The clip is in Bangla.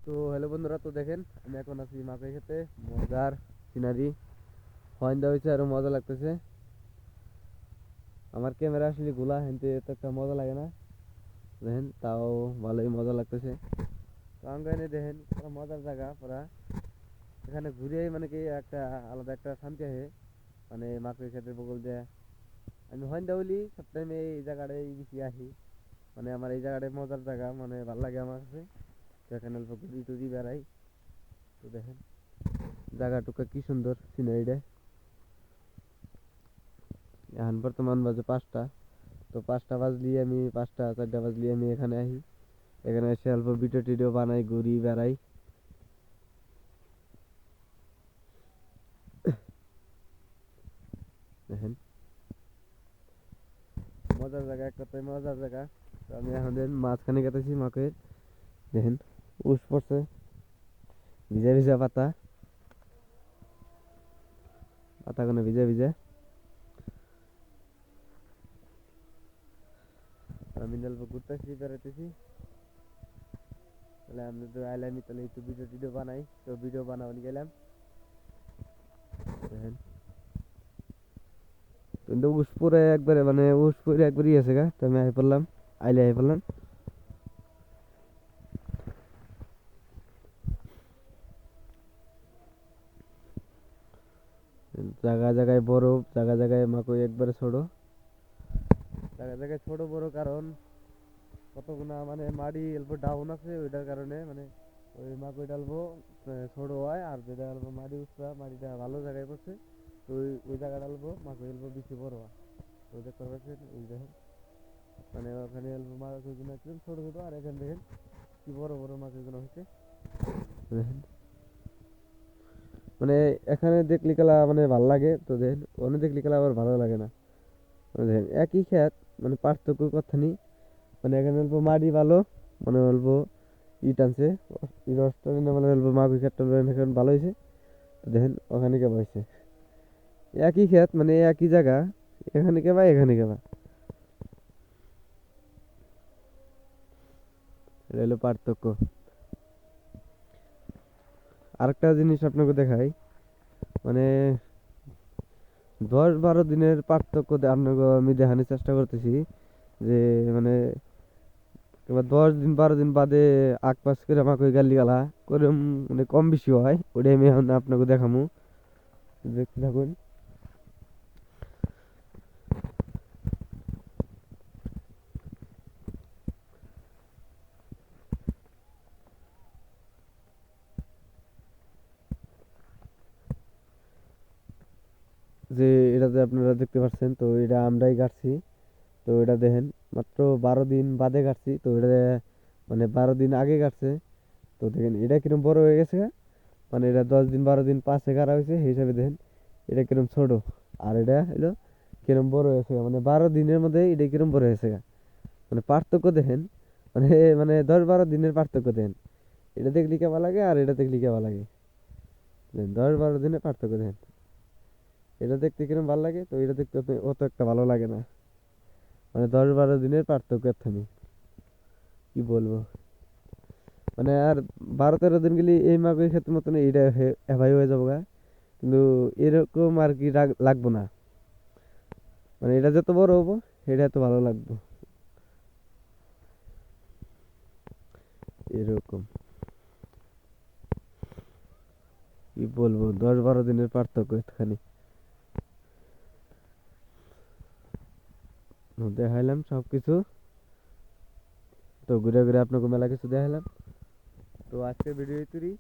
তো হ্যালো বন্ধুরা, তো দেখেন আমি এখন আছি মাকের খেতে। মজার সিনারি হর্ন দেওয়া হয়েছে, আরো মজা লাগতেছে। আমার ক্যামেরা আসলে গোলা হেনতে এত একটা মজা লাগে না, দেখেন তাও ভালোই মজা লাগতেছে। তো আঙ্গাইনে দেখেন পুরো মজার জায়গা পুরা। এখানে ঘুরে মানে কি একটা আলাদা একটা শান্তি আছে। মানে মাকের খেতে বগল দিয়ে আমি হর্ন দেওয়ালি সব টাইমে এই জায়গাটায় বেশি আসি। মানে আমার এই জায়গাটায় মজার জায়গা, মানে ভালো লাগে আমার কাছে। তো এখানে অল্প ঘুরি টুরি বেড়াই। তো দেখেন জায়গাটুকু কি সুন্দর সিনারিটা। এখন বর্তমান বাজে 5টা। তো 5টা বাজলি আমি 5টা 4টা বাজলি আমি এখানে আসি। এখানে এসে অল্প ভিডিও টিডিও বানাই, ঘুরি বেড়াই। দেখেন মজার জায়গা, এক কথায় মজার জায়গা। তো আমি এখন দেখেন মাঝখানে গেতেছি মাকে। দেখেন উস পড়ছে, ভিজা ভিজা পাতা, পাতাগুলো ভিজা ভিজা। আমি অল্প ঘুরতেছি বেড়াইতেছি। তাহলে আমি তো আইলামি, তাহলে একটু ভিডিও টিডিও বানাই। তো ভিডিও বানাবো গেলাম। দেখেন কিন্তু উস পরে একবারে, মানে উস পরে একবারই আছে গা। তো আমি আই পড়লাম, আইলে আই পড়লাম। জায়গায় জায়গায় বরফ, জায়গায় জায়গায় মাকড় একবারে ছোট, জায়গায় জায়গায় ছোট বড়। কারণ কতগুনা মানে মাটি অল্প ডাউন আছে, ওইটার কারণে মানে ওই মাকড় অল্প ছোট হয়। আর যেটা অল্প মাটি উঁচা, মাটিটা ভালো জায়গায় পড়ছে, তো ওই জায়গাটা অল্প মাকড় অল্প বেশি বড় হয়। তো দেখতে পাচ্ছেন ওই দেখেন, মানে ওখানে অল্প মাকড়গুলো একদম ছোট ছোট, আর এখানে দেখেন কি বড় বড় মাকড়গুলো হচ্ছে। দেখেন মানে এখানে দেখলি খেলা মানে ভাল লাগে, তো দেখেন ওখানে দেখলি খেলা আবার ভালো লাগে না। মানে দেখেন একই খেত, মানে পার্থক্য কথা নেই। মানে এখানে অল্প মাটি ভালো, মানে অল্প ইট আনছে, এই রসটা মানে অল্প মাগুর ক্ষেতটা এখানে ভালো হয়েছে। তো দেখেন ওখানে কেবা হয়েছে একই ক্ষেত, মানে একই জায়গা, এখানে কেবা এখানে কেবা, এটা হলো পার্থক্য। আরেকটা জিনিস আপনাকে দেখাই, মানে 10-12 দিনের পার্থক্য আপনাকে আমি দেখানোর চেষ্টা করতেছি। যে মানে এবার 10 দিন 12 দিন বাদে আগ পাশ করে আমাকে গালি গালা করে, মানে কম বেশি হয়, ওটাই আমি এখন আপনাকে দেখামু। দেখতে থাকুন। যে এটা যে আপনারা দেখতে পাচ্ছেন, তো এটা আমরাই কাটছি। তো এটা দেখেন মাত্র 12 দিন বাদে কাটছি। তো এটা মানে 12 দিন আগে কাটছে। তো দেখেন এটা কিরম বড় হয়ে গেছে গা। মানে এটা 10 দিন 12 দিন পাশে কাটা হয়েছে, সেই হিসাবে দেখেন এটা কিরম ছোট। আর এটা হলো কিরম বড় হয়েছে গা। মানে 12 দিনের মধ্যে এটা কিরম বড় হয়েছে গা। মানে পার্থক্য দেখেন, মানে মানে 10-12 দিনের পার্থক্য দেখেন। এটা দেখলি কেমন লাগে আর এটা দেখলি কেমন লাগে। 10-12 দিনের পার্থক্য দেখেন। এটা দেখতে কিরম ভালো লাগে, তো এটা দেখতে অত একটা ভালো লাগে না। মানে 10-12 দিনের পার্থক্য এখানে, কি বলবো। মানে আর 12-13 দিন গেলে এই মাগের ক্ষেত্রে মতন এইটা হেভাই হয়ে যাবো গা। কিন্তু এরকম আর কি লাগবো না। মানে এটা যত বড় হবো এটা এত ভালো লাগবে, এরকম। কি বলবো, 10-12 দিনের পার্থক্য এখানে। দেখাইলাম সবকিছু। তো ঘুরে ঘুরে আপনাকে মেলা কিছু দেখাইলাম। তো আজকের ভিডিও তৈরি